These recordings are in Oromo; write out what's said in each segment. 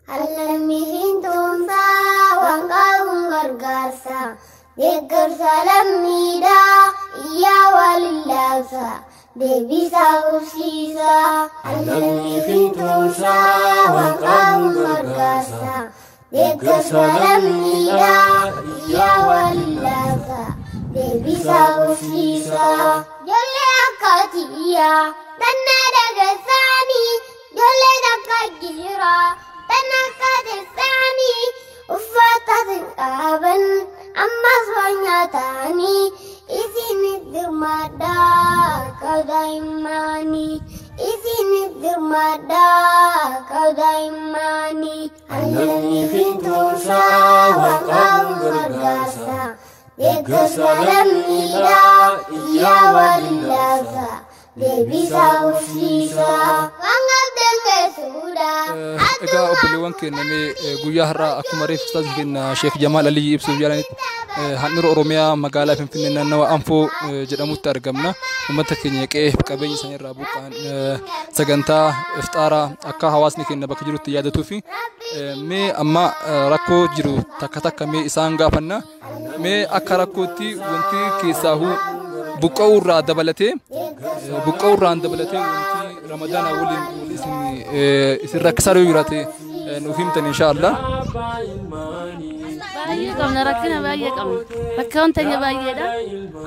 Alamihin tumsa wangkang gargasa degar salamida iya walilasa debisa usisa. Alamihin tumsa wangkang gargasa degar salamida iya walilasa debisa usisa. Jolle akatia tanna daga sani jolle daga gira تنكد الثاني وفتت الأبن أما صنع تاني إذن الدرمادا كدايماني إذن الدرمادا كدايماني الذي في توسا وقام غرغاسا يكسر الميدا إيا واللاسا دبيسا وشيسا إذا أبليوان كنمي جويهرا أكمري فستاد كنا شيخ جمال علي يبصر جالني هنرو أروميا مقالة في فننا نوا أنفو جرامو ترجمنا ومتكني كيه كبيني سنير رابو كان سجنتا إفتارا أكا حواسني كنا بكجرو تيادة توفي مي أما ركو جرو تكتك مي إسانغا فنا مي أكا ركو تي وانتي كيساهو بقورة دبلتي وانتي رمضان أولين اسم ركسارو يراتي نفهمتني إن شاء الله. باية كم نركنا باية كم فكون تاني باية ده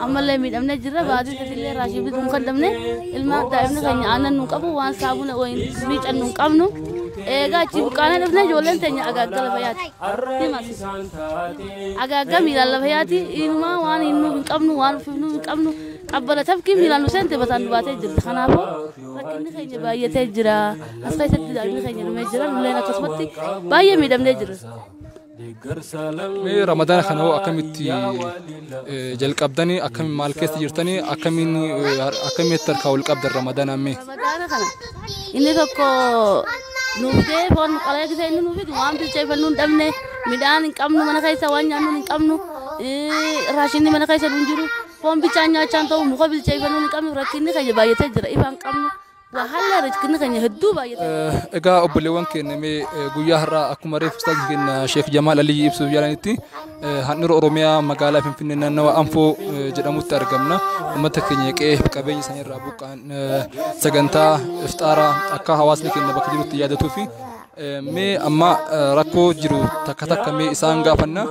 أما اللي ميد أمنا جرا بعد تدلي راشي بدون خدمنا الماء دائما كنا أنا نقبو وان صابون وين ريج أن نقبنو إيجا تجيب كنا نبنا جولن تاني أجاك لفياتي أجاك ميلا لفياتي إنما وان إنه نقبنو وان فينو نقبنو أبلا تبكي ميلا نسنت بتان باتي جرا خنابو لكن خيني باية تجرا أسقي ستة أجن خيني نمجرا ولا نكسبتي باية ميد أمنا جرا مي رمضان خنو أكملتي جلك أبداني أكمل مالكيس جرتني أكمل تركاول قبل رمضان أمي رمضان خنا إني تكو نوفي فون قلنا كذا إنه نوفي دوام تجي فنون دمنه ميدان إنكمنو من خيسا وانيانو إنكمنو راشيني من خيسا دونجرو فون بيجانيا چانتو مقابل تجي فنون إنكمنو ركيني خيجي باية تجرا إيفان كمنو وهلا رجكني خيني هدو باية إجا أبليوان كنمي جويهرا أكمري فستاد كنا شيخ جمال علي يبصر جالني هنرو أروميا مقالة في فننا نوا أنفو جرامو ترجمنا ومتكني كيه كبيني سنير رابو كان سجنتا إفتارا أكا حواسني كنا بكجرو تيادة توفي مي أما ركو جرو تكتك مي إسانغا فنا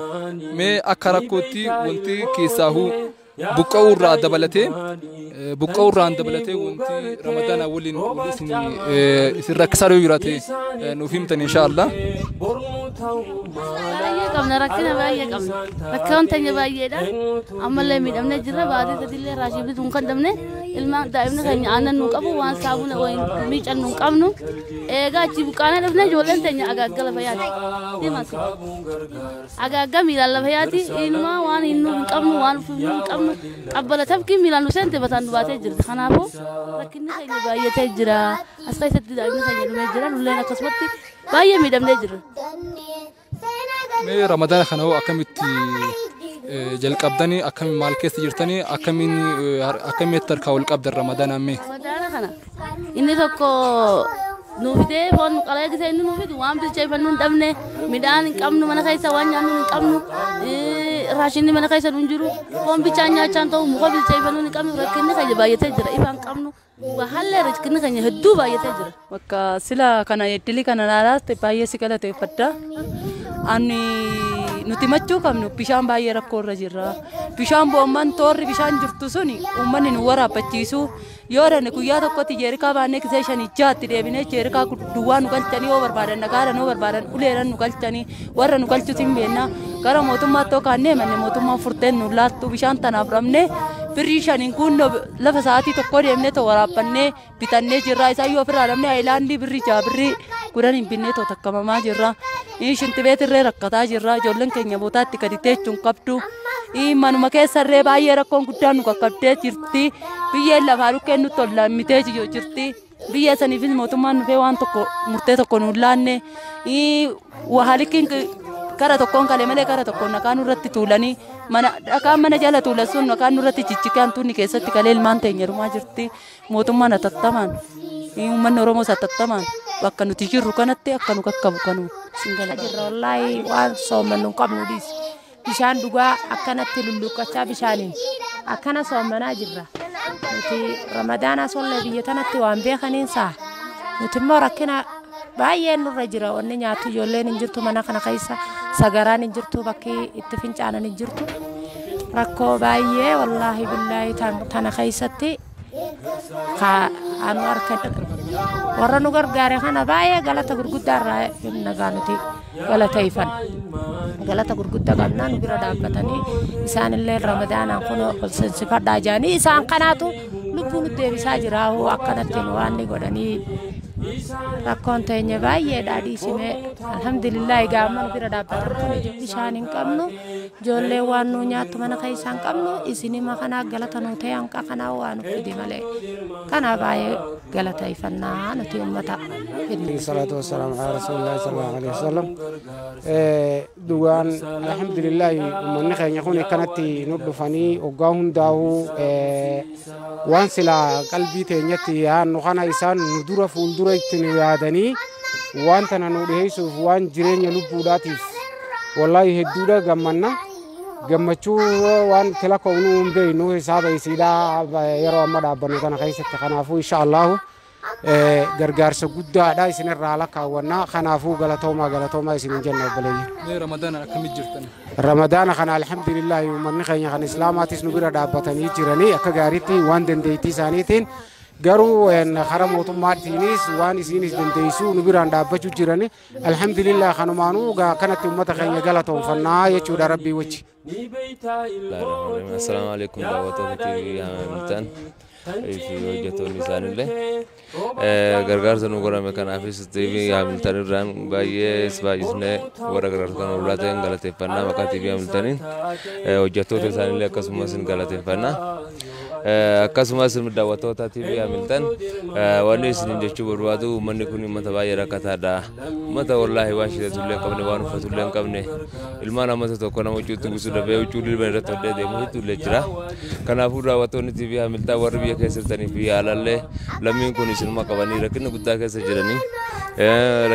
مي أكا ركو تي وانتي كيساهو بقورة دبلتي وانتي رمضان أولين اسم ركسارو يراتي نفهمتني إن شاء الله. باية كم نركنا باية كم فكون تاني باية ده أما اللي ميد أمنا جرا بعد تدلي راشي بدون خدمنا الماء دائما كنا أنا نقبو وان صابون وين ريج أن نقبنو إيجا تجيب كنا نبنا جولن تاني أجاك لفياتي دماسي أجاك ميلا لفياتي إنما وان إنه نقبنو وان فينو نقبنو أبلا تبكي ميلا نسنت بتان باتي جرا خنابو لكن خيني باية تجرا أسقي ستة دائما خيني نمجرا ولا نكسبتي باية ميد أمنا جرا مي رمضان خنو أكملتي جلك أبداني أكمل مالكيس جرتني أكمل تركاول قبل رمضان أمي رمضان خنا إني تكو نوفي فون قلنا كذا إنه نوفي دوام تجي فنون دمنه ميدان إنكمنو من خيسا وانيانو إنكمنو راشيني من خيسا دونجرو فون بيجانيا چانتو مقابل تجي فنون إنكمنو ركيني خيجي باية تجرا إيفان كمنو وهلا رجكني خيني هدو باية تجرا وكا سلا كنا يتلي كنا ناراس تباية سكلا تفتا أني نتيمتشو كم بيشان باية ركور رجرا بيشان بومن تور بيشان جرتوسوني ومن نورا بتشيسو يورا نكويا تقطي جيركا بانك زيشان يجات تريبينه جيركا دوان نقول تاني أوبر بارن نكارا نوبر بارن وليران نقول تاني ورا نقول تسيم بينا كارا موتوما تو كانه من موتوما فرتين نولات تو بيشان تنابرمنه بريشان يكون لفساتي تقولي أمنه تورا بنه بتنه جرا إسايو فرارمنه إيلاندي بريجا بري كوران بنه تو تكمل ما جرا إيش انتبهت الرّ ركّتا جرا جولن كنيا بوتات تكديته تونكبتو إيمانو مكيس الرّ باية ركّون كتانو ككبتة جرتي بيا لفارو كنو تولا ميتة جرتي بيا سنيفين موتومان بيوان تكو مرتة تكو نولانة وحالكين kara tokkoon kalee malee kara tokkoon nakaan irratti tuulanii dhakaan mana jala tuulan sun nakaan irratti cichikaan tuunni keessatti kalee ilmaan teenya dhumaa jirti mootummaan atattamaan uummanni Oromoos atattamaan bakka nuti jirru kanatti akka nu kakkabu kanu singala jirra wallaahi waan soomannu qabnu dhiis bishaan dhugaa akkanatti lulluqqachaa bishaaniin akkana soomanaa jirra nuti ramadaana solle biyya tanatti waan beekaniin saa nuti immoo rakkina baay'ee nurra jira wanni nyaatu ijoolleen hin jirtu mana kana keessa sagaraan hin jirtu bakki itti fincaanan hin jirtu rakkoo baay'ee wallaahi billaahi tana keessatti anu arkan warra nu gargaare kana baay'ee galata gurguddaa irraa nagaa nuti galateeffan galata gurguddaa qabnaa nu bira dhaabbatanii isaanillee ramadaanaan kun ol seensifadhaa jedhanii isaan kanaatu lubbuu nu deebisaa jira akkanatti nu waan godhanii rakkoon teenya baay'ee dhaadhiisime alhamdulillah gaamma nu bira dhaabbatan kun bishaan hin qabnu ijoollee waan nu nyaattu mana keessa hin qabnu isinima kana galata nu ta'e hanqa kana waan fide malee kana baay'ee galateeffannaa nuti ummata salatu wassalamu ala rasulillahi sallallahu alaihi wasallam dugaan alhamdulillah ummanni keenya kun kanatti nu dhufanii oggaa hundaahu waan sila qalbii teenyatti yaannu kana isaan nu dura fuuldura itti nu yaadanii waan tana nu dhiheessuuf waan jireenya lubbuudhaatiif wallahi hedduudha gammanna gammachuu waan tila koonu beeynu hisaaba isiidhaa yeroo amma dhaabbannu kana keessatti kanaafuu insha Allahu gargaarsa guddaadha isinirraa lakkaawwannaa kanaafuu galatoomaa isinin jenna obboleeyyi ramadaana akkamit jirtan ramadaana kana alhamdulillah ummanni keenya kan islaamaatis nu bira dhaabbatanii jiranii akka gaariitti waan dandeettii isaaniitiin garuu hara mootummaatiinis waan isinis dandeessuu nu biraan dhaabbachuu jirani alhamdulillah kanumaanuu kanatti ummata keenya galatoonfannaa jechuudha rabbii wajji. Assalamu alaikum daawwattoota TV Hamilton fi hojjettoonni isaanillee gargaarsa nu godhame kanaafis TV Hamilton irraan baay'isnee warra gargaarsa kana ulaa ta'een galateeffannaa maqaa TV Hamiltoniin hojjettoota isaanillee akkasumas galateeffannaa. Akkasumas daawwattoota TV Hamilton wanni isin jechuu barbaadu uummanni kun uummata baay'ee rakkataadha. Uummata wallaahi waan shiratullee qabne waan uffatullee qabne ilmaan ammata tokko nama huccuutti gusuu dhabee huccuu dilban irratti hodhee deemu hedduullee jira. Kanaafuu daawwattoonni TV Hamilton warri biyya keessa jirtanii fi yaalallee lammiin kun isinuma qabanii rakkina guddaa keessa jiranii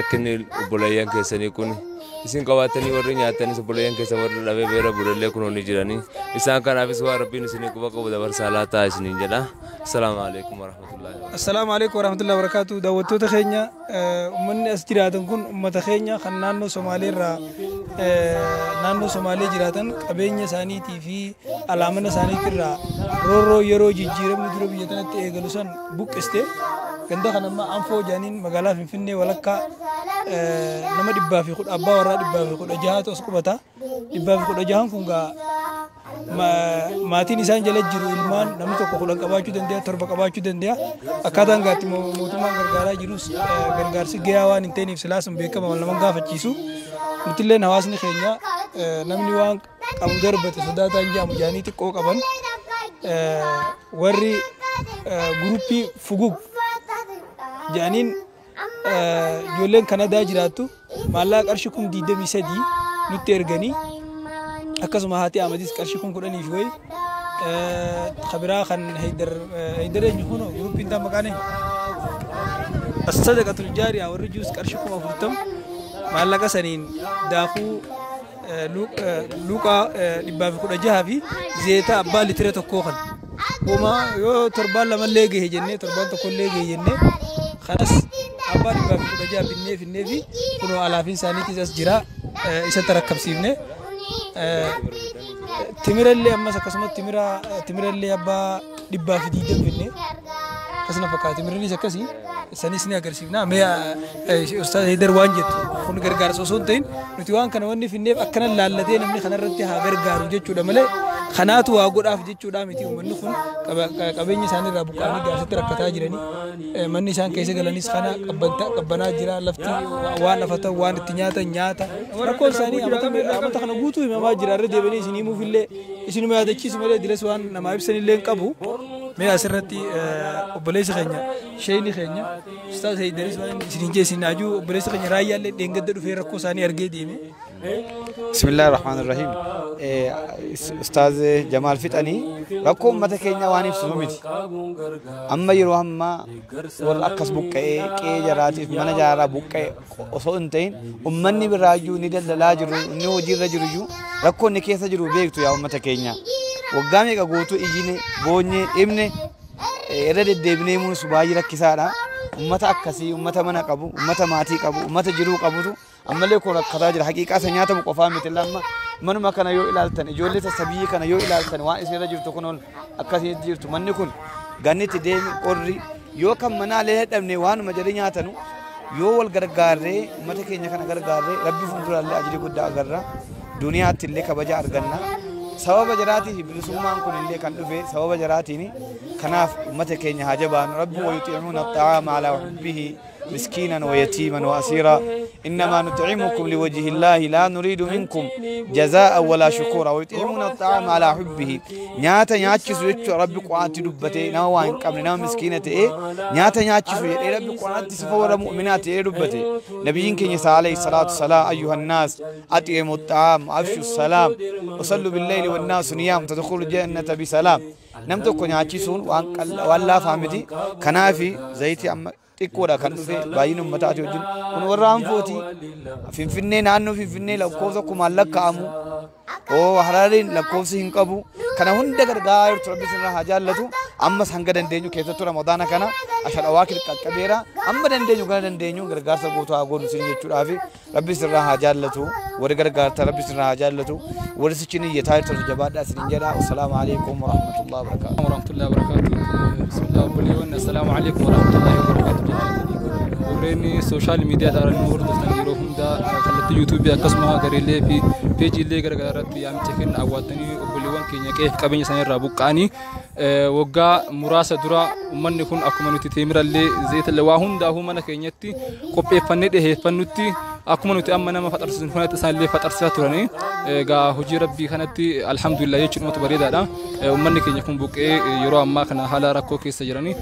rakkinni obboleeyyan keessanii kun isin qabaatanii warri nyaatanii obboleeyyan keessa warri dhabee beera burallee kunoonni jiranii isaan kanaafis waan rabbiin isinii quba qabu dabarsaa laataa isiniin jedha. Assalaamu alaikum warahmatullahi wabarakatuh. Assalaamu alaikum warahmatullahi wabarakatuh. Daawwattoota keenya uummanni as jiraatan kun uummata keenya kan naannoo Somaaleerraa naannoo Somaalee jiraatan qabeenya isaaniitii fi alaamana isaaniitirraa roorroo yeroo jijjiiramni dura biyya kanatti eegalu san buqqiste ganda kanammaa anfoo jaaniin magaalaa Finfinnee walakkaa nama 110 abbaa warraa 116 as qubata 116 kun gaa maatiin isaan jala jiru ilmaan namni tokko 10 qabaachuu danda'a 7 qabaachuu danda'a akkaataan gaatti mootummaan gargaaraa jirus gargaarsi gahaa waan hin ta'iniif silaasan beekama wal nama gaafachiisu nutillee hawaasni keenya namni waan qabu darbate sodaataan jaamu jaanii xiqqoo qaban warri guruppii fugug jaaniin ijoolleen Kanadaa jiraattu maallaqa qarshii 23 nutti erganii akkasuma haati Amadis qarshii 10 fi khabiraa kan Haydar eenyu guruppiin taa maqaan as-sadaqatul jaariyaa warri juus qarshii 40 maallaqa saniin daakuu luuqaa 116 fi zeeta abbaa litira tokkoo kan homaa yoo torbaan lama leegee jennee torbaan tokko leegee jennee kanas abbaa 116 binnee fi kunoo alaafin isaaniitis as jira isatti rakkabsiifne timirallee ammas akkasumas timirallee abbaa 120 binnee akkasuma fakkaata timirnis akkasii sanis ni agarsiifna mee ustaaz Haydar waan jettu kun gargaarsa osoo hin ta'in nuti waan kana wanni finneef akkana laallatee namni kanarratti haa gargaaru jechuudha malee kanaatu waa godhaaf jechuudha miti uummanni kun qabeenya isaaniirraa buqqaanii gaasitti rakkataa jiranii manni isaan keessa galanis kana qabbanaa jira lafti waan lafatan waan itti nyaatan nyaata rakkoon isaanii amata kana guutuu himamaa jira irra deebanii isin himuufillee isinuma yaadachiisu malee dilas waan namaa ibsanillee hin qabu. mee asirratti obboleessa keenya sheeyni keenya ustaaz Haydaris waan isin jeesin ajuu obboleessa keenya raayyaallee dheengadda dhufee rakkoo isaanii argee deeme بسم الله الرحمن الرحيم أستاذ جمال فتني ركوم متى كينيا وانيف سلوميتي أما يروهم ما والأكس بوكي كي جراتي من جارا بوكي أصونتين أمني براجو ندل لاجرو نيو جير رجرو ركون نكيس جرو بيكتو يا متى كينيا وقامي كقولتو إجيني بوني إمني إرد الدبني من سباجي ركيسارا أمتا أكسي أمتا منا كابو أمتا ماتي كابو أمتا جرو كابو أما اللي يكون خراج الحقيقة سنياته مقفام مثل لما من ما كان يو إلى التن جولة السبية كان يو إلى التن وان إسرائيل جرت كونون أكاسي جرت من يكون غنيت دين أوري يو كم منا له تبني وان مجريني هاتنو يو والغرغارة متى كينيا كان غرغارة ربي فندر الله أجري قد أغرّا دنيا تلّي كبجا أرغنا سبب جراتي بلسومان كون اللي كان في سبب جراتيني كناف متى كينيا هجبان ربي ويطعمون الطعام على حبه مسكينا ويتيما واسيرا انما نطعمكم لوجه الله لا نريد منكم جزاء ولا شكورا ويطعمون الطعام على حبه نياتا نياتشسو يچو ربي قوانتي دبته نا وان قبلنا مسكينه نياتا نياتشسو يدي ربي قوانتي سفور مؤمنات دبته نبيين كني عليه الصلاه والسلام ايها الناس اطعموا الطعام افشوا السلام وصلوا بالليل والناس نيام تدخلوا الجنه بسلام نمتو نياتشسون وان والله فهمتي كنافي زيتي تكورا كان في باين متى تجون ونورام فوتي في فيني نانو في فيني لو كوزا كمالك كامو أو هرارين لو كوزا هنكابو كنا هند كرجاير تربي سنة حاجة لتو أما سانغا دندينيو كيسة تورا مدانا كنا عشان أواكل كبيرة أما دندينيو كنا دندينيو كرجار سبوتو أقول سيني تورافي ربي سنة حاجة لتو وركرجار تربي سنة حاجة لتو ورسيني يتاير ترجبات أسنجرا والسلام عليكم ورحمة الله وبركاته. ورحمة الله وبركاته. بسم الله والبليون السلام عليكم ورحمة الله وبركاته. وريني سوشيال ميديا دار النور دستانيروهم دا خلت يوتيوب أقسمها غريلة في بيج اللي غرغرات بيام تكين أواتني وبليون كينيا كيف كابين سنة رابوكاني وجا مراسة درا ومن يكون أكمل تتمر اللي زيت اللي واهون دا هو من كينيتي كوبي فنده هي فنوتي أكمل تأمنا ما فترة سنة تسال اللي فترة ساتوراني جا هجي ربي خنتي الحمد لله يجون متبرد هذا ومن كينيا يكون بوك يروى ما كنا حالا ركو كيس جراني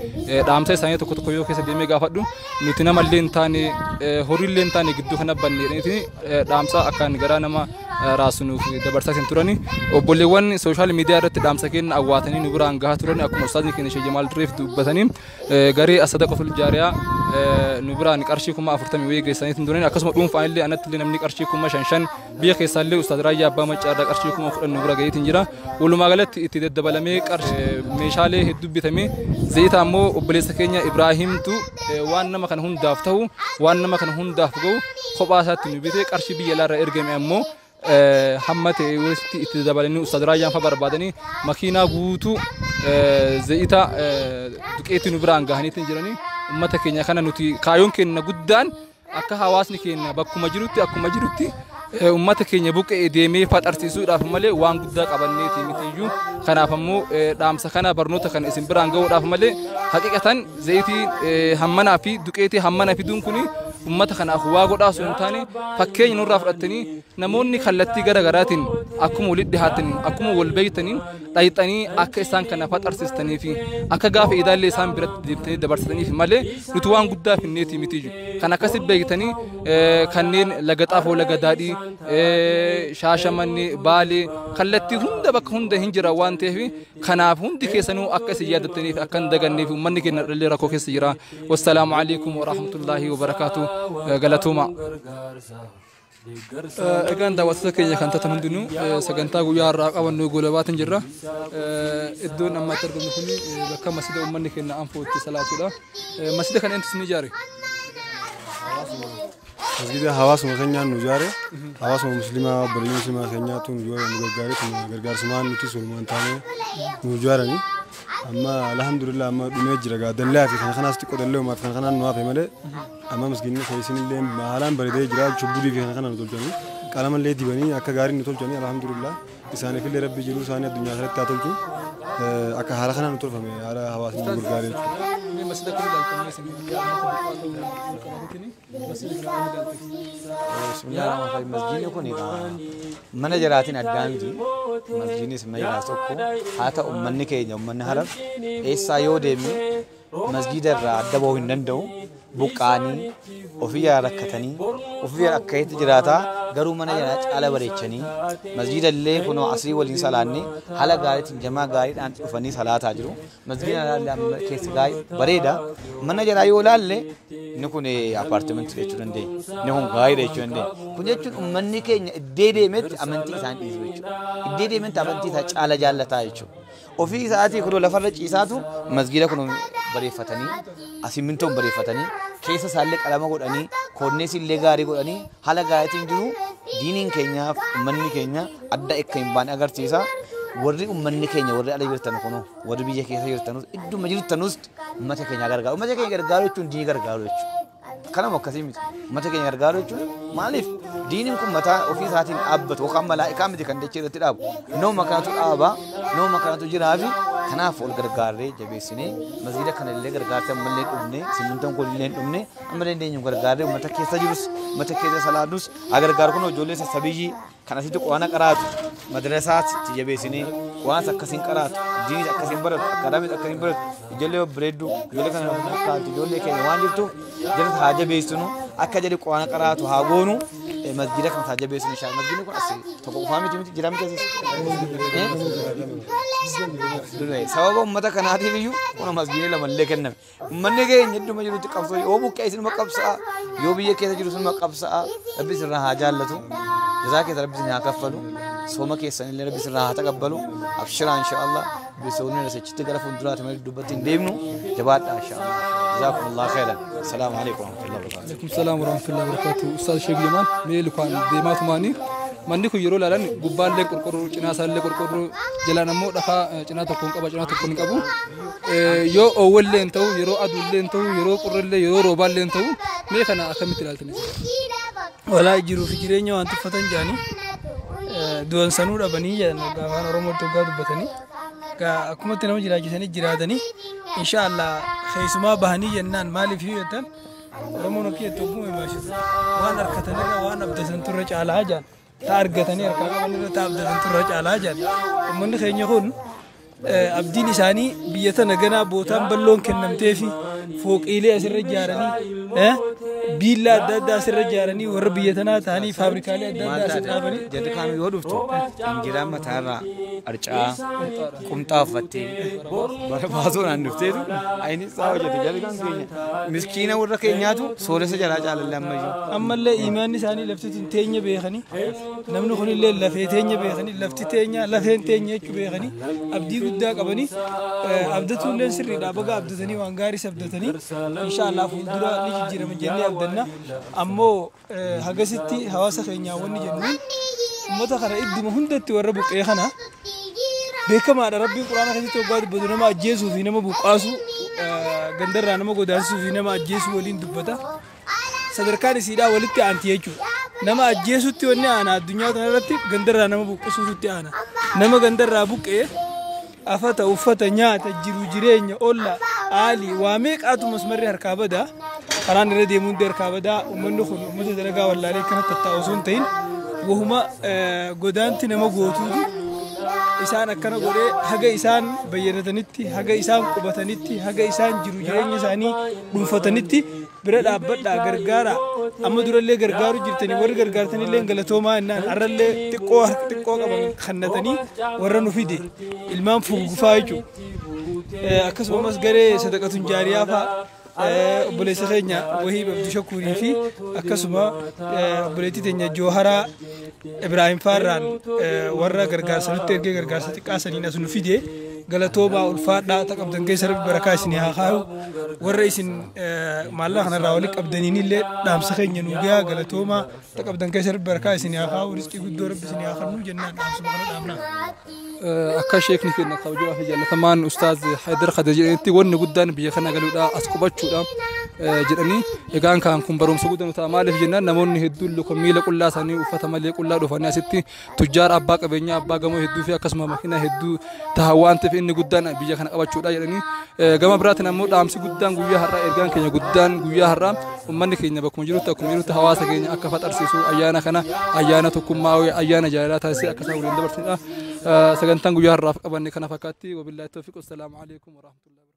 دام سي سنة تكو تكويو كيس ديمي غافدو نتنا ملين تاني هوريل لين تاني جدو خنا بني نتني دام سا أكان جرانا ما راسونو في دبرسا سنتوراني وبوليوان سوشيال ميديا رت دام سكين أواتني نبران غاتوراني أكو مستاذي كيني شيء جمال دريف دوبتاني غاري أصدق في الجارية نبران كارشيكم ما أفرتمي ويجي سنة تندورين أكسم دوم فاينلي أنا تلي نمني كارشيكم ما شنشان بيخي سالي أستاذ رايا بام تجارة كارشيكم أفرت نبرا جاي تنجرا ولما قالت تدد دبلمي كارش ميشالي هدوب بتمي زيت أمو وبليس كينيا إبراهيم تو وان ما كان هم دافته وان ما كان هم دافقو خباسات نبيته كارشي بيلا رأيرجم أمو حمّت ورثتي تدبلني أستاذ رايا فبربادني ماكينة بوتو زيتا دكتي نبران جهني تنجراني أمتا كينيا كنا نتي كايون كنا جدًا أكا حواسني كنا بكو مجروتي أمتا كينيا بوك ديمي فاترتيسو راف مالي وان جدّا قبلني تيمتيجو كنا فمو دام سكنا برنوتا كان اسم برانجو راف مالي حقيقة زيتي همنا في دكتي همنا في دون كوني ummata kana waa godhaa sun taane fakkeenya nurraa fudhattanii namoonni kallattii gara garaatiin akkuma walitti dhihaatanii akkuma wal beeytanii dhayxanii akka isaan kana faxarsistanii fi akka gaafa idaallee isaan biratti deebitanii dabarsatanii fi malee nuti waan guddaa finneeti mitiiju kan akkasitti beeytanii kanneen laga xaafoo laga daadhii shaashamanni baalee kallattii hunda bakka hunda hin jira waan ta'eef kanaaf hundi keessanuu akka isin yaadattanii fi akka hin dagannee fi uummanni keenya dhallee rakkoo keessa jira wassalaamu alaikum wa rahmatullahi wa barakaatuh galatuma egaan daawwattoota keenya kan taatan hundinuu sagantaa guyyaa har'aa qabannoo goolabaatiin jirra iddoon amma itti argamu kun bakka masjida uummanni keenya anfootti salaatudha masjida kana eenyutu isin ijaare masjida hawaasuma keenyaan nu ijaare hawaasuma muslimaa obboleeyyan muslimaa keenyaatu nu gargaarsumaan nuti sulumaan taanee nu ijaarani amma alhamdulillah amma dhumee jira gaadallaa fi kan kanaas xiqqoo dallee uumaaf kan kanaan nu hafe malee amma masgiinni keessinillee haalaan bareedee jira chubbudii fi kan kanaan tolchanii qalamallee dibanii akka gaariin nu tolchanii alhamdulillah isaaniifillee rabbi jiruu isaanii addunyaa kanatti haa tolchu akka haala kanaan nu tolfame haala hawaasni nu gargaaree masjiidni kun mana jiraatiin addaan miti masjiidni ismaa'iilaa tokko haa ta'u uummanni keenya uummanni Harar eessaa yoo deemne masjiida irraa adda bahuu hin danda'u buqqaanii ofii rakkatanii ofii akkayitti jiraata garuu mana jala caala bareechanii masjida illee kunoo asii waliin salaanne haala gaariitiin jamaa gaariidhaan dhufanii salaataa jiru masjida keessa gaarii bareeda mana jala yoo laalle inni kun apartamentii jechuu dandeenya inni kun gaariidha jechuu dandeenya kun jechuun uummanni keenya iddee deemetti amantii isaan dhiisu jechuudha iddee deemetti amantii isaa caala jaallataa jechuudha ofii isaatii kunoo lafarra ciisaatu masjida kunoo bareeffatanii asimintoon bareeffatanii keessa isaallee qalama godhanii koornees illee gaarii godhanii haala gaariitiin jiru diiniin keenyaaf uummanni keenya adda akka hin baane agarsiisa warri uummanni keenya warri ala jirtan kunoo warri biyya keessa jirtanus idduma jirtanus uummata keenya gargaaru uummata keenya gargaaru jechuun diinii gargaaru jechuudha kanama akkasii miti uummata keenya gargaaru jechuun maaliif diiniin kun mataa ofii isaatiin dhaabbatu yookaan malaa'ikaa miti kan dachee irratti dhaabu nama kanatu dhaaba nama kanatu jiraafi kanaaf ol gargaarree jabeessinee masjida kana illee gargaartee ammallee dhumne simintoon kun illee dhumne ammallee dandeenyu gargaarree uummata keessa jirus uummata keessa salaadus agargaaru kun ijoollee sassabiyyii kan asitti quraana qaraatu madrasaatti jabeessinee waan akkasiin qaraatu diinis akkasiin baratu akkaadaamis akkasiin baratu ijoollee bareedduu ijoollee kana fakkaatu ijoollee keenya waan jirtuuf jala haa jabeessinu akka jedhi quraana qaraatu haa goonu masjida kan haa jabeessinu inshaa masjidni kun asii tokko qofaa miti jira miti sababa uummata kanaatiif iyyuu kun masjidni lamallee kenname uummanni keenya idduma jirutti qabsoo yoo buqqee isinuma qabsa'a yoo biyya keessa jiru isinuma qabsa'a rabbi sirraa haa jaallatu jazaa keessa rabbi isin haa kaffalu sooma keessan illee rabbi sirraa haa taqabbalu abshiraa inshaallah bisoonni rasachitti gara fuulduraatti malee dubbatti hin deemnu jabaadhaa inshaallah jazakumullah khairan assalaamu alaykum wa rahmatullahi wa barakatuh alaikum salaam wa rahmatullahi wa barakatuh ustaz Sheikh Jamal mee lukaan deemaatu maanii manni kun yeroo laalan gubbaallee qorqorroo cinaa isaallee qorqorroo jalaan ammoo dhakaa cinaa tokkoon qaba cinaa tokkoon qabu yoo oowwallee hin ta'u yeroo aduullee hin ta'u yeroo qorrellee yeroo roobaallee hin ta'u mee kana akkamitti ilaaltanii walaa jiruu fi jireenya waan tuffatan jaanii du'an sanuu dhabanii jedhan afaan oromootti waggaa dubbatanii akkumatti nama jiraachisanii jiraatanii inshaallah keessumaa bahanii jennaan maaliif yoo jettan oromoon akka jettu ogguma baashisu waan harkatanirra waan abdatan turre caalaa jaan ta argatanii harkaa qabanirra ta abdatan turre caalaa jaan uummanni keenya kun abdiin isaanii biyya tana ganaa bootaan balloon kennamteefi fooqiilee asirra ijaaranii biilla adda addaa asirra ijaaranii warra biyya tanaa ta'anii faabrikaalee adda addaa asirra dhaabanii jedhe kaan yoo dhuftu injiraan mataarraa arcaa qumxaa uffattee bara baasuudhaan dhufteetu ayini isaa hojjete jedhe kan keenya miskiina warra keenyaatu sooressa jalaa caalalle ammallee imaanni isaanii laftitiin teenya beekanii namni kunillee lafee teenya beekanii lafti teenya lafeen teenya jechuu beekanii abdii guddaa qabanii abdatuulleen sirriidha baga abdatanii waan gaarii abdatanii inshaallah fuuldura ni jijjiirama jennee abdanna ammoo hagasitti hawaasa keenyaa wanni jennuun ummata kana idduma hundatti warra buqqee kana beekamaadha rabbiin quraana keessatti waggaa dubbatu nama ajjeesuu fi nama buqqaasu gandarraa nama godaansisuu fi nama ajjeesuu waliin dubbata sadarkaan isiidhaa walitti aanti jechuudha nama ajjeesutti wanni aana addunyaa kanarratti gandarraa nama buqqisuutti aana nama gandarraa buqqee afata uffata nyaata jiru jireenya olla aali waa meeqaatu masmarri harkaa badaa karaan irra deemuun harkaa badaa uummanni kun uummata dalagaa wallaalee kana tattaa'u osoo hin ta'in wahuma godaanti nama gootuuti isaan akkana godhee haga isaan bayyanatanitti haga isaan qubatanitti haga isaan jiru jireenya isaanii dhuunfatanitti bira dhaabbadhaa gargaara amma durallee gargaaru jirtanii warri gargaartanillee galatoomaa innaan har'allee xiqqoo qaban kannatanii warra nu fide ilmaan furgufaa jechuudha akkasumas garee sadaqatun jaariyaa fa'a obboleessa keenya wahii abduu shakuurii fi akkasuma obboleettii teenya jooharaa ibraahim faarraan warra gargaarsa nutti ergee gargaarsa xiqqaasaniin as nu fide galatoomaa ulfaadhaa taqabdan keessa rabbi barakaa isinii haa kaayu warra isin maallaqa kanarraa walitti qabdaniinillee dhaamsa keenya nu gahaa galatoomaa taqabdan keessa rabbi barakaa isinii haa kaayu rizqii guddoo rabbi isinii haa kennu jennaan dhaamsuma kana dhaamnaa akka sheekni keenya kabajaa fi jaallatamaan ustaaz Haydar Khadija jedhanitti wanni guddaan biyya kana galuudha as qubachuudha jedhanii egaan kan kun barumsa guddaa ta'a maaliif jennaan namoonni hedduun luka miila qullaa isaanii uffata malee qullaa dhufanii asitti tujjaar abbaa qabeenyaa abbaa gamoo hedduu fi akkasuma makiinaa hedduu ta'a waan ta'eef inni guddaan biyya kana qabachuudha jedhanii gama biraatiin ammoo dhaamsi guddaan guyyaa har'aa ergaan keenya guddaan guyyaa har'aa ummanni keenya bakkuma jirutti hawaasa keenya akka faxarsiisu ayyaana kana ayyaana tokkummaa ayyaana jaalalaa taasisee akka isaan waliin dabarsinidha sagantaan guyyaa har'aaf qabanne kana fakkaatti wabillahi tawfiq wassalamu alaikum warahmatullahi